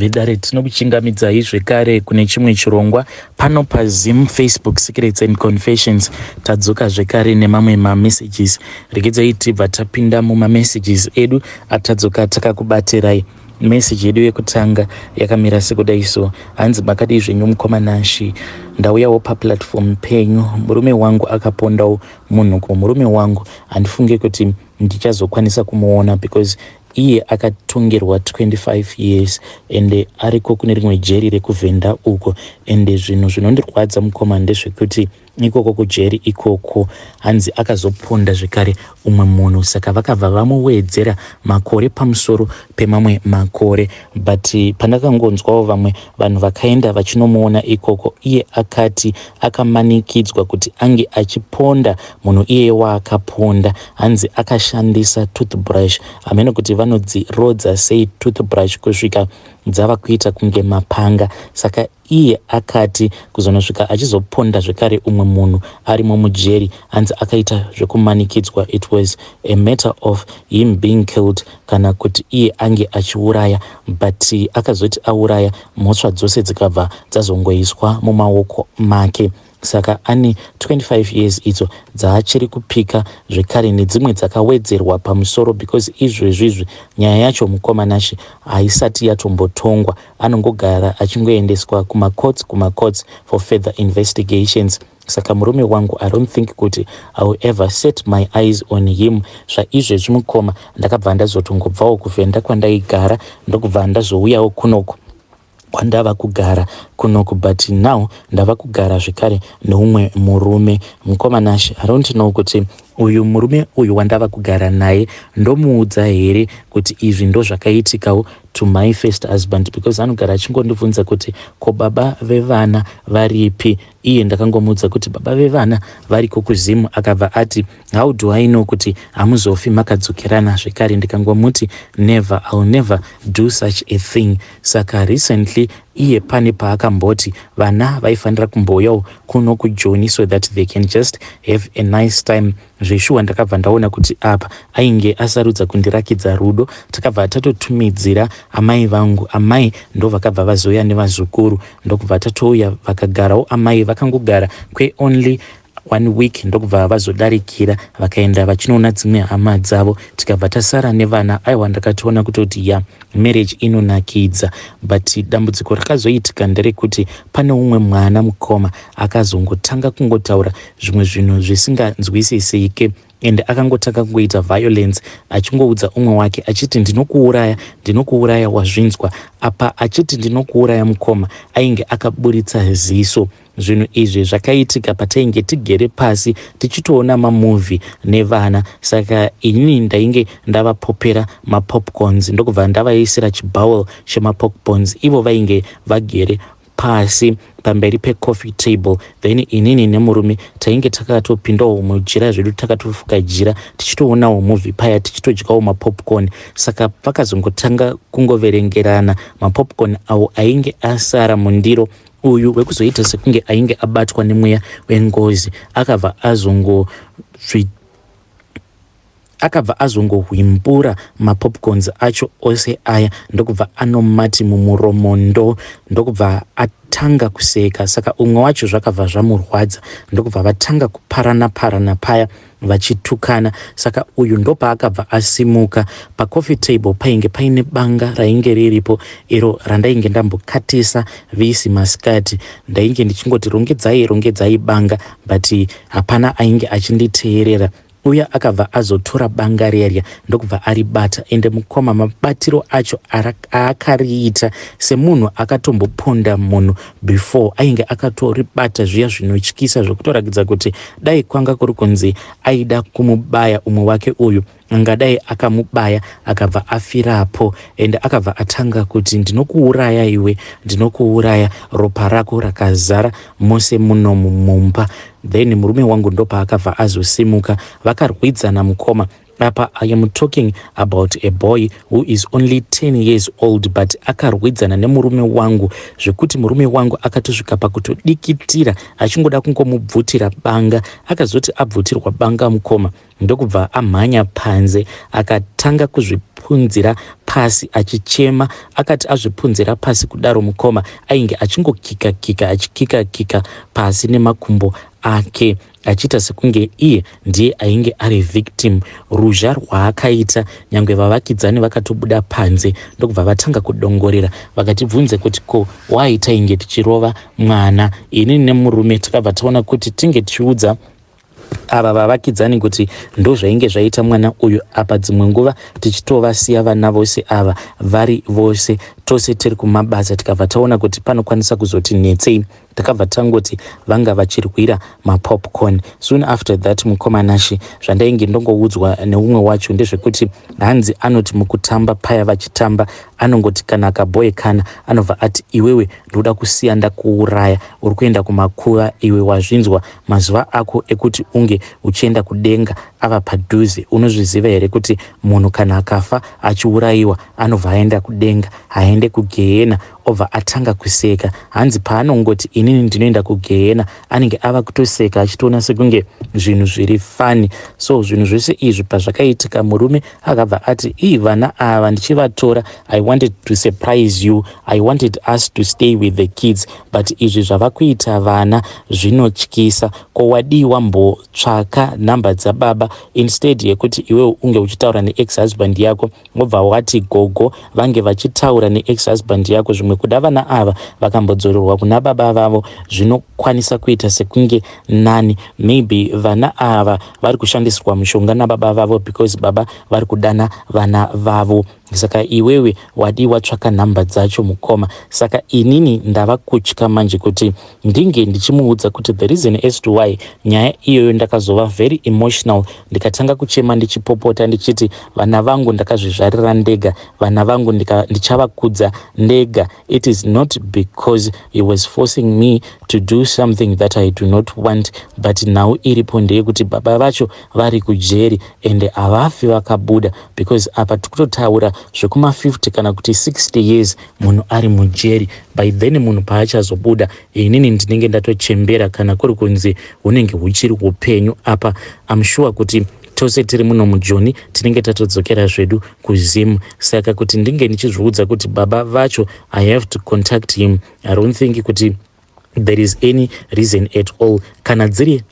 Vedare tinokuchingamidzai zvekare kune chimwe chirongwa pano paZim Facebook Secrets and Confessions. Tadzoka zvekare nemamwe mamessages. Regedzai tibva tapinda mumamessages edu atadzoka takakubatirai. Message yedu yekutanga yakamira sekudai so. Hanzi makadii zvenyu mukomanashi. Ndauyawo paplatform penyu. Murume wangu akapondawo munhu murume wangu. Handifunge kuti ndichazokwanisa kumuona because iye akatongerwa 25 years ende ariko kune rimwe jeri rekuvhenda uko ende zvinhu zvinondirwadza mukoma ndezvekuti ikoko kujeri ikoko hanzi akazoponda zvekare umwe munhu saka vakabva vamuwedzera makore pamusoro pemamwe makore but pandakangonzwawo vamwe vanhu vakaenda vachinomuona ikoko iye akati akamanikidzwa kuti ange achiponda munhu iye waakaponda hanzi akashandisa toothbrush amene kuti vanodzirodza sei toothbrush kusvika dzava kuita kunge mapanga saka iye akati kuzonosvika achizoponda zvekare umwe munhu arimo mujeri hanzi akaita zvekumanikidzwa. It was a matter of him being killed kana kuti iye ange achiuraya but akazoti auraya mhosva dzose dzikabva dzazongoiswa mumaoko make saka ane 25 years idzo dzaachiri kupika zvekare nedzimwe dzakawedzerwa pamusoro because izvezvizvi nyaya yacho mukomanashi haisati yatombotongwa anongogara achingoendeswa kumacourts for further investigations. Saka murume wangu I don't think kuti I will ever set my eyes on him. Zvaizvezvi mukoma ndakabva ndazotongobvawo kuvhenda kwandaigara ndokubva ndazouyawo kunoko kwandava kugara kunoku but now ndava kugara zvekare neumwe murume mukomanashi. I don't know kuti uyu murume uyu wandava kugara naye ndomuudza here kuti izvi ndo zvakaitikawo to my first husband because anogara achingondibvunza kuti ko baba vevana varipi. Iye ndakangomuudza kuti baba vevana variko kuZimu akabva ati how do I know kuti hamuzofi makadzokerana zvekare ndikangomuti never, I'll never do such a thing. Saka recently iye pane paakamboti vana vaifanira kumbouyawo kuno kuJoni so that they can just have a nice time. Zveshuwa ndakabva ndaona kuti apa ainge asarudza kundirakidza rudo takabva tatotumidzira amai vangu. Amai ndo vakabva vazoya nevazukuru ndokubva tatouya vakagarawo amai vakangogara only 1 week ndokubva vazodarikira vakaenda vachinoona dzimwe hama dzavo tikabva tasara nevana. Aiwa ndakatoona kutoti ya marriage inonakidza but dambudziko rakazoitika nderekuti pane umwe mwana mukoma akazongotanga kungotaura zvimwe zvinhu zvisinganzwisisike ende akangotanga kungoita violence achingoudza umwe wake achiti ndinokuuraya wazvinzwa apa achiti ndinokuuraya mukoma ainge akaburitsa ziso. Zvinhu izvi zvakaitika patainge tigere pasi tichitoona mamovhi nevana saka inini ndainge ndavapopera mapopcorns ndokubva ndavaisira chibowl chemapopcorns ivo vainge vagere pasi pamberi pecoffee table then inini nemurume tainge takatopindawo mujira zvedu takatofuka jira tichitoonawo movie paya tichitodyawo mapopcorn. Saka pakazongotanga kungoverengerana mapopcorn awo ainge asara mundiro. Uyu wekuzoita sekunge ainge abatwa nemweya wengozi akabva azongohwimbura mapopcorns acho ose aya ndokubva anomati mumuromo ndokubva atanga kuseka. Saka umwe wacho zvakabva zvamurwadza ndokubva vatanga kuparana paya vachitukana. Saka uyu ndopaakabva asimuka. Pacoffee table painge paine banga rainge riripo iro randainge ndambokatisa visi masikati ndainge ndichingoti rongedzai banga but hapana ainge achinditeerera. Uya akabva azotora banga rerya ndokubva aribata ende mukoma mabatiro acho aakariita semunhu akatomboponda munhu before ainge akatoribata zviya zvinotyisa zvokutorakidza kuti dai kwanga kuri kunzi aida kumubaya umwe wake uyu angadai akamubaya akabva afirapo ende akabva atanga kuti ndinokuuraya iwe ndinokuuraya ropa rako rakazara mose muno mumba. Then murume wangu ndopa akabva azosimuka vakarwidzana mukoma. Apa I am talking about a boy who is only 10 years old but akarwidzana nemurume wangu zvekuti murume wangu akatosvika pakutodikitira achingoda kungomubvutira banga. Akazoti abvutirwa banga mukoma ndokubva amhanya panze akatanga akazvipunzira pasi achichema. Akati azvipunzira pasi kudaro mukoma ainge achikika pasi nemakumbo ake achiita sekunge iye ndiye ainge ari victim. Ruzha rwaakaita nyangwe vavakidzani vakatobuda panze ndokubva vatanga kudongorera vakatibvunze kuti ko waitainge tichirova mwana. Ini nemurume takabva taona kuti tinge tichiudza ava vavakidzani kuti ndo zvainge zvaita mwana uyu. Apa dzimwe nguva tichitovasiya vana vose ava vari vose tose tiri kumabasa tikabva taona kuti panokwanisa kuzoti netsei. Takabva tangoti vanga vachirwira mapopcorn. Soon after that mukomanashi zvandainge ndongoudzwa neumwe wacho ndezvekuti hanzi anoti mukutamba paya vachitamba anongoti kana akaboyekana anobva ati iwewe ndoda kusiya ndakuuraya, uri kuenda kumakuva, iwe wazvinzwa mazuva ako ekuti unge uchienda kudenga ava padhuze. Unozviziva here kuti munhu kana akafa achiurayiwa anobva aenda kudenga, haende kugehena obva atanga kuseka. Hanzi paanongoti inini ndinoenda kugehena anenge ava kutoseka achitoona sekunge zvinhu zviri fani. So zvinhu zvese izvi pazvakaitika murume akabva ati vana ava ndichivatora, I wanted to surprise you, I wanted us to stay with the kids, but izvi zvava kuita vana zvinotyisa. Ko wadii wambotsvaka nhamba dzababa instead yekuti iwe unge uchitaura neex-husband yako wobva wati gogo vange vachitaura neex-husband yako. Zvimwe kuda vana ava vakambodzorerwa kuna baba vavo zvinokwanisa kuita sekunge nani. Maybe vana ava vari kushandisirwa mushonga nababa vavo because baba vari kudana vana vavo. Saka iwewe wadi watsvaka nhamba dzacho mukoma. Saka inini ndava kutya manje kuti ndinge ndichimuudza kuti the reason as to why nyaya iyoyo ndakazova very emotional, ndikatanga kuchema ndichipopota ndichiti vana vangu ndakazvizvarira ndega, vana vangu ndichavakudza ndega. It is not because he was forcing me to do something that I do not want, but now iripo ndeyekuti baba vacho vari kujeri ende havafi vakabuda, because apa tikutotaura zvekuma 50 kana kuti 60 years munhu ari mujeri. By then munhu paachazobuda inini ndinenge ndatochembera kana kuri kunzi hunenge huchiri upenyu. Apa I'm sure kuti tose tiri muno mujoni tinenge tatodzokera zvedu kuzimu. Saka kuti ndinge ndichizviudza kuti baba vacho I have to contact him, I don't think kuti there is any reason at all. Kana dziri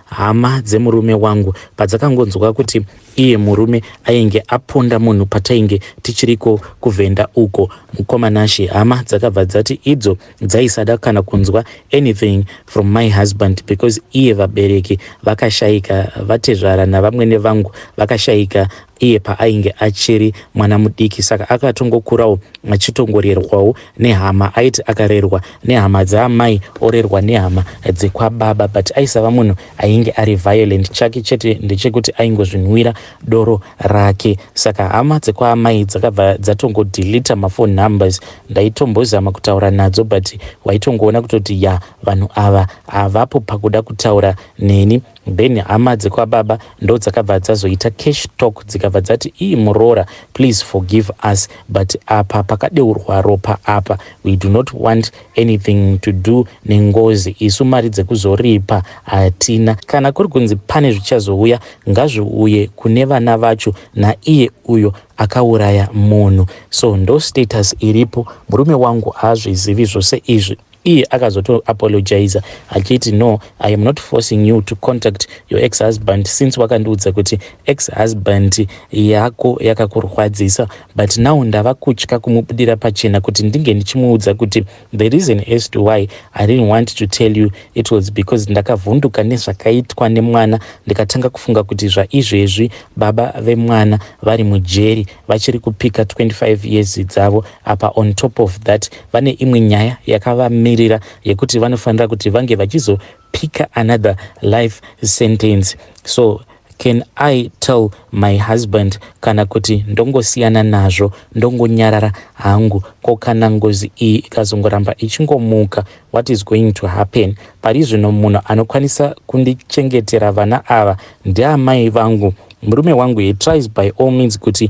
hama dzemurume wangu padzakangonzwa kuti iye murume ainge aponda munhu patainge tichiriko kuvhenda uko mukomanashi, hama dzakabva dzati idzo dzaisada kana kunzwa anything from my husband because iye vabereki vakashayika, vatezvara navamwene vangu vakashayika iye paainge achiri mwana mudiki. Saka akatongokurawo achitongorerwawo nehama, aiti akarerwa nehama dzaamai orerwa nehama dzekwababa, but aisava munhu ainge ari violent. Chake chete ndechekuti aingozvinwira doro rake. Saka hama dzekwaamai dzakabva dzatongodhilita mafone numbers. Ndaitombozama kutaura nadzo but waitongoona kutoti ya vanhu ava havapo pakuda kutaura neni. Then hama dzekwababa ndo dzakabva dzazoita cash talk dzikabva dzati murora please forgive us, but apa pakadeurwa ropa apa, we do not want anything to do nengozi, isu mari dzekuzoripa hatina. Kana kuri kunzi pane zvichazouya ngazviuye kune vana vacho naiye uyo akauraya munhu. So ndo status iripo. Murume wangu haazvizivi zvose izvi. Iye akazoto apologize achiti no, I am not forcing you to contact your ex-husband since wakandiudza kuti ex-husband yako yakakurwadzisa, but now ndava kutya kumubudira pachena kuti ndinge ndichimuudza kuti the reason as to why I didn't want to tell you it was because ndakavhunduka nezvakaitwa nemwana, ndikatanga kufunga kuti zvaizvezvi baba vemwana vari mujeri vachiri kupika 25 years dzavo. Apa on top of that vane imwe nyaya yakavamirira yekuti vanofanira kuti vange vachizopika another life sentence. So can I tell my husband kana kuti ndongosiyana nazvo ndongonyarara hangu, ko kana ngozi iyi ikazongoramba ichingomuka what is going to happen? Pari zvino munhu anokwanisa kundichengetera vana ava ndeamai vangu murume wangu he tries by all means kuti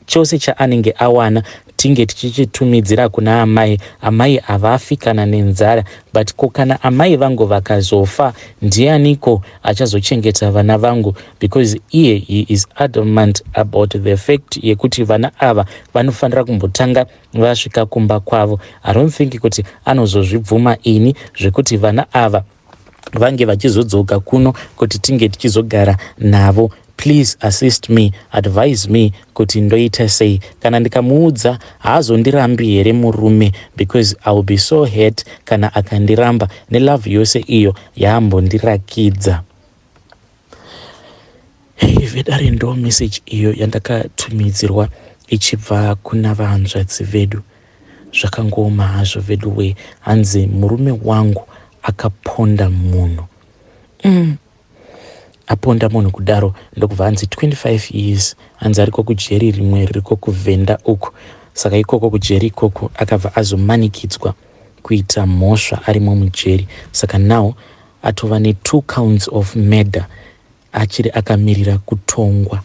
chose chaanenge awana tinge tichichitumidzira kuna amai havafi kana nenzara, but kana amai vangu vakazofa ndianiko achazochengeta vana vangu, because he is adamant about the fact yekuti vana ava vanofanira kumbotanga vasvika kumba kwavo. I don't think kuti anozozvibvuma ini zvekuti vana ava vange vachizodzoka kuno kuti tinge tichizogara navo. Please assist me, advise me kuti ndoita sei. Kana ndikamuudza haazondirambi here murume, because I will be so hurt kana akandiramba nelove yose iyo yaambondirakidza. Vedare ndo message iyo yandakatumidzirwa ichibva kuna vahanzvadzi vedu. Zvakangoma hazvo vedu we, hanzi murume wangu akaponda munhu. Aponda munhu kudaro ndokubva hanzi 25 years, hanzi ariko kujeri rimwe ririko kuvhenda uku. Saka ikoko kujeri ikoko akabva azomanikidzwa kuita mhosva arimo mujeri. Saka now atova ne2 counts of murder achiri akamirira kutongwa.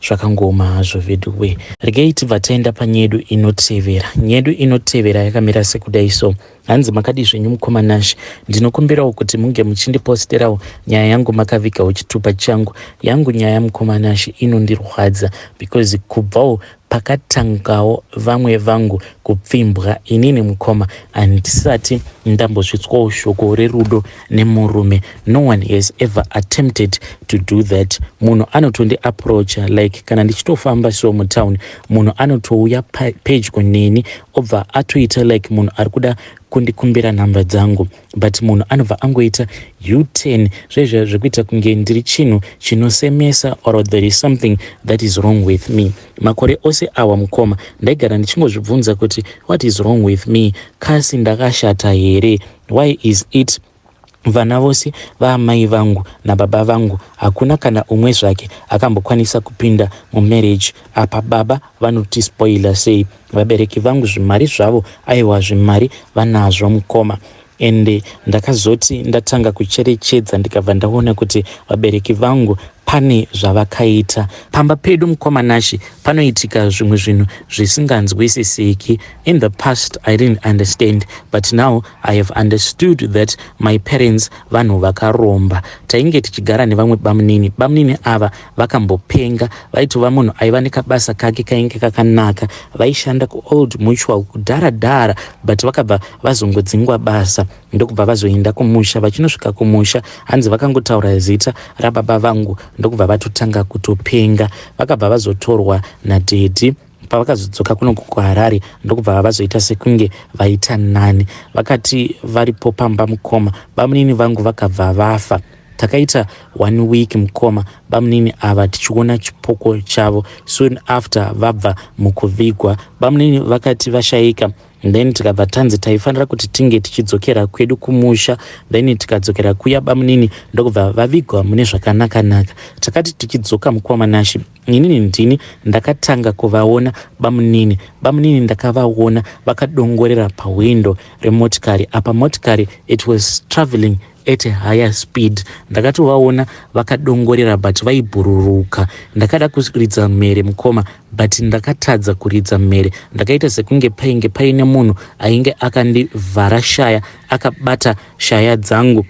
Zvakangoma hazvo vedu we. Regei tibva taenda panyedu inotevera. Nyedu inotevera yakamira sekudai so. Hanzi makadi zvenyu mukomanashi, ndinokumbirawo kuti munge muchindiposterawo nyaya yangu makavigawo chitupa changu. Yangu nyaya mukomanashi inondirwadza, because kubvawo pakatangawo vamwe vangu kupfimbwa inini mukoma handisati ndambosvitswawo shoko rerudo nemurume. No one has ever attempted to do that. Munhu anotondi approacha, like kana ndichitofamba so mutown, munhu anotouya pedyo neni obva atoita like munhu ari kuda kundikumbira nhamba dzangu, but munhu anobva angoita U10 zvezvo zvekuita kunge ndiri chinhu chinosemesa, or there is something that is wrong with me. Makore ose awa mukoma ndaigara ndichingozvibvunza kuti what is wrong with me? Kasi ndakashata here? Why is it vana vose vaamai vangu nababa vangu hakuna kana umwe zvake akambokwanisa kupinda mumarriage? Apa baba vanoti spoiler sei, vabereki vangu zvimari zvavo aiwa zvimari vanazvo mukoma. Ende ndakazoti ndatanga kucherechedza ndikabva ndaona kuti vabereki vangu pane zvavakaita. Pamba pedu mukomanashi panoitika zvimwe zvinhu zvisinganzwisisiki. In the past I didn't understand, but now I have understood that my parents vanhu vakaromba. Tainge tichigara nevamwe bamunini ava vakambopenga, vaitova munhu aiva nekabasa kake kainge kakanaka, vaishanda kuold mutual kudhara, but vakabva vazongodzingwa basa ndokubva vazoenda kumusha. Vachinosvika kumusha hanzi vakangotaura zita rababa vangu ndokubva vatotanga kutopenga. Vakabva vazotorwa nadhedhi. Pavakazodzoka kuno kuHarare ndokubva vazoita sekunge vaita nani. Vakati varipo pamba mukoma, bamunini vangu vakabva vafa. Takaita 1 week mukoma, bamunini ava tichiona chipoko chavo. Soon after vabva mukuvigwa, bamunini vakati vashaika. Then tikabva tanzi taifanira kuti tinge tichidzokera kwedu kumusha. Then tikadzokera kuya bamunini ndokubva vavigwa mune zvakanaka. Takati tichidzoka mukomanashi, inini ndini ndakatanga kuvaona bamunini. Bamunini ndakavaona vakadongorera pawindow remotikari. Apa motikari it was traveling at a higher speed. Ndakatovaona vakadongorera but vaibhururuka. Ndakada kuridza mhere mukoma, but ndakatadza kuridza mhere. Ndakaita sekunge paine munhu ainge akandivhara shaya, akabata shaya dzangu.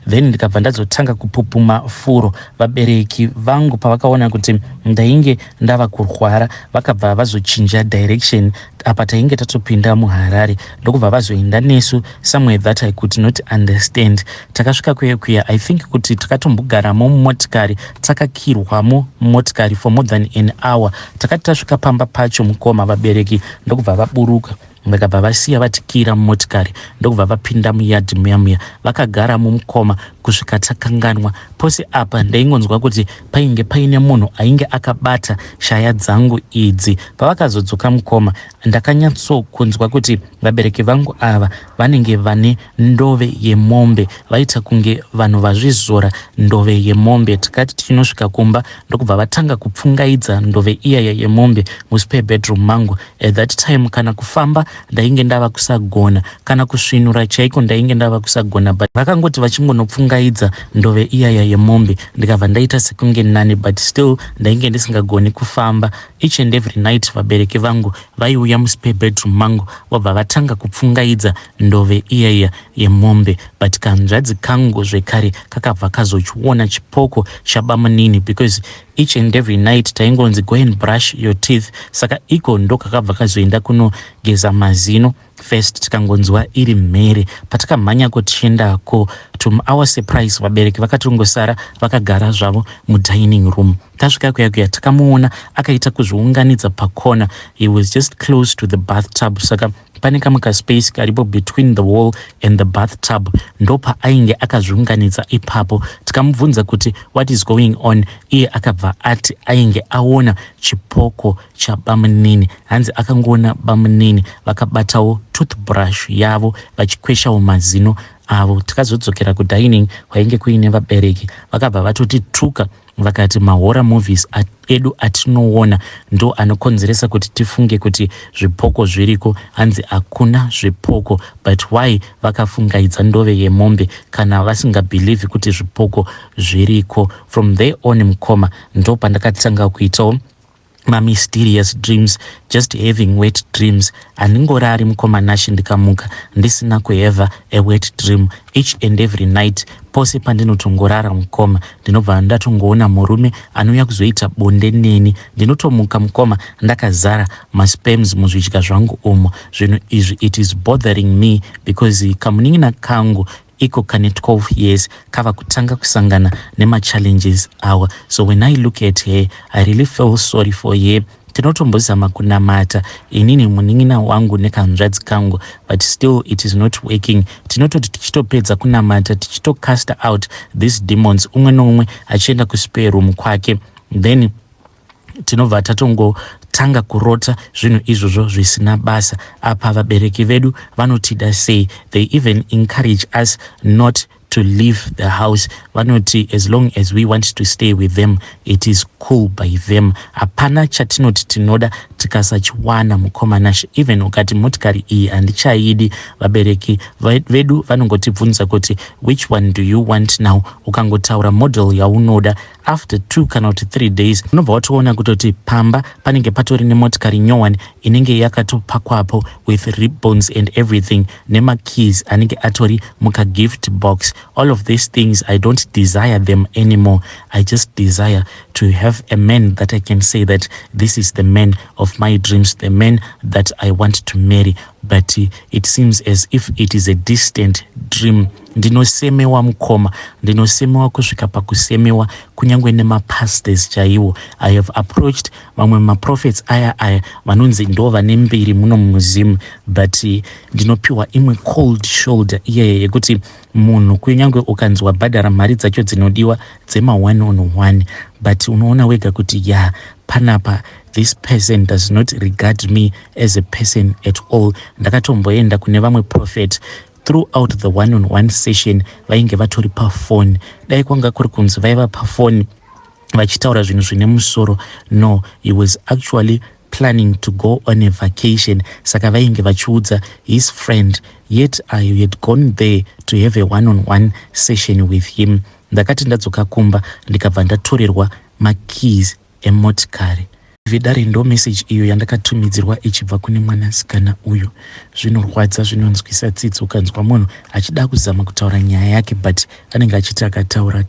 Then ndikabva ndazotanga kupupuma furo. Vabereki vangu pavakaona kuti ndainge ndava kurwara, vakabva vazochinja direction. Apa tainge tatopinda muHarare ndokubva vazoenda nesu somewhere that I could not understand. Takasvika kuya I think kuti takatombogaramo mumotikari, takakirwamo mumotikari for more than an hour. Takati tasvika pamba pacho mukoma, vabereki ndokubva vaburuka. Vakabva vasiya vatikira mumotikari ndokubva vapinda muyadhi muya vakagara mumukoma kusvika takanganwa. Pose apa ndaingonzwa kuti painge paine munhu ainge akabata shaya dzangu idzi. Pavakazodzoka mukoma ndakanyatsokunzwa kuti vabereki vangu ava vanenge vane ndove yemombe, vaita kunge vanhu vazvizora ndove yemombe. Tikati tichinosvika kumba ndokubva vatanga kupfungaidza ndove iya yemombe muspare bedroom mangu. At that time kana kufamba ndainge ndava kusagona, kana kusvinura chaiko ndainge ndava kusagona, but vakangoti vachingonopfungaidza kupfungaidza ndove iyaya yemombe. Ndikabva ndaita sekunge nani, but still ndainge ndisingagoni kufamba. Each and every night vabereki vangu vaiuya muspare bedroom mangu vabva vatanga kupfungaidza ndove iyaya yemombe. But kanzvadzi kangu zvekare kakabva kazochiona chipoko chabamunini, because each and every night taingonzi go and brush your teeth. Saka iko ndo kakabva kazoenda kunogeza mazino first, tikangonzwa iri mhere. Patakamhanya tichiendako, to our surprise vabereki vakatongosara vakagara zvavo mudining room. Tasvika kuya takamuona akaita kuzviunganidza pakona. He was just close to the bathtub, saka pane kamuka space karipo between the wall and the bathtub, ndopa ainge akazviunganidza ipapo. Tikamubvunza kuti what is going on, iye akabva ati ainge aona chipoko chabamunini. Hanzi akangoona bamunini vakabatawo toothbrush yavo vachikweshawo mazino avo. Tikazodzokera kudining kwainge kuine vabereki vakabva vatoti tuka, vakati mahorror movies edu atinoona ndo anokonzeresa kuti tifunge kuti zvipoko zviriko. Hanzi hakuna zvipoko, but why vakafungaidza ndove yemombe kana vasingabhelieve kuti zvipoko zviriko? From there on mukoma ndo pandakatanga kuitawo mysterious dreams, just having wet dreams. Aningorari mukoma nashi ndikamuka ndisina kuhava a wet dream. Each and every night pose pandinotongorara mukoma ndinobva ndatongoona murume anouya kuzoita bonde neni. Ndinotomuka mukoma ndakazara maspams muzvidya zvangu umo. Zvinhu izvi it is bothering me because kamunin'ina kangu iko kane 12 years kava kutanga kusangana nema-challenges awa. So when I look at her, I really feel sorry for her. Tinotombozama kunamata inini munin'ina wangu nekanzvadzi kangu, but still it is not working. Tinototi tichitopedza kunamata tichitocast out these demons, umwe noumwe achienda kuspare room kwake, then tinobva tatongotanga kurota zvinhu izvozvo zvisina basa. Apa vabereki vedu vanotida sei? They even encourage us not to leave the house. Vanoti as long as we want to stay with them, it is cool by them. Hapana chatinoti tinoda tikasachiwana mukoma nashi. Even ukati motikari iyi handichaidi, vabereki vedu vanongotibvunza kuti which one do you want now? Ukangotaura model yaunoda, after 2 kana 3 days unobva watoona kutoti pamba panenge patori nemotikari nyowani inenge yakatopakwapo with ribbons and everything, nemakeys anenge atori muka gift box. All of these things, I don't desire them anymore. I just desire to have a man that I can say that this is the man of my dreams, the man that I want to marry. But it seems as if it is a distant dream. Ndinosemewa mukoma, ndinosemewa kusvika pakusemewa kunyangwe nemapastors chaiwo. I have approached vamwe maprophets aya vanonzi ndo vane mbiri muno mumuzimu, but ndinopiwa imwe cold shoulder iyeye yekuti munhu kunyangwe ukanzwa bhadhara mari dzacho dzinodiwa dzema 1-on-1, but unoona wega kuti panapa this person does not regard me as a person at all. Ndakatomboenda kune vamwe prophet throughout the 1-on-1 session vainge vatori pafoni. Dai kwanga kuri kunzi vaiva pafoni vachitaura zvinhu zvine musoro. No, he was actually planning to go on a vacation. Saka vainge vachiudza his friend, yet I had gone there to have a 1-on-1 session with him. Ndakati ndadzoka kumba ndikabva ndatorerwa makeys emotikari. Vidare ndo message iyo yandakatumidzirwa ichibva kune mwanasikana uyu. Zvinorwadza, zvinonzwisa tsitsi ukanzwa munhu achida kuzama kutaura nyaya yake, but anenge achiti akataura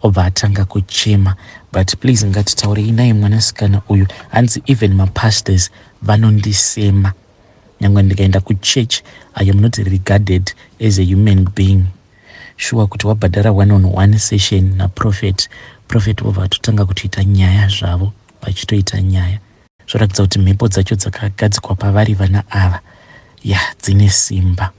obva atanga kuchema. But please ngatitaurei naye mwanasikana uyu. Hanzi even mapastors vanondisema. Nyangwe ndikaenda kuchurch, I am not regarded as a human being. Sure kuti wabhadhara 1-on-1 session na prophet obva atotanga kutoita nyaya zvavo, vachitoita nyaya. Zvoratidza kuti mhepo dzacho dzakagadzikwa pavari vana ava dzine simba.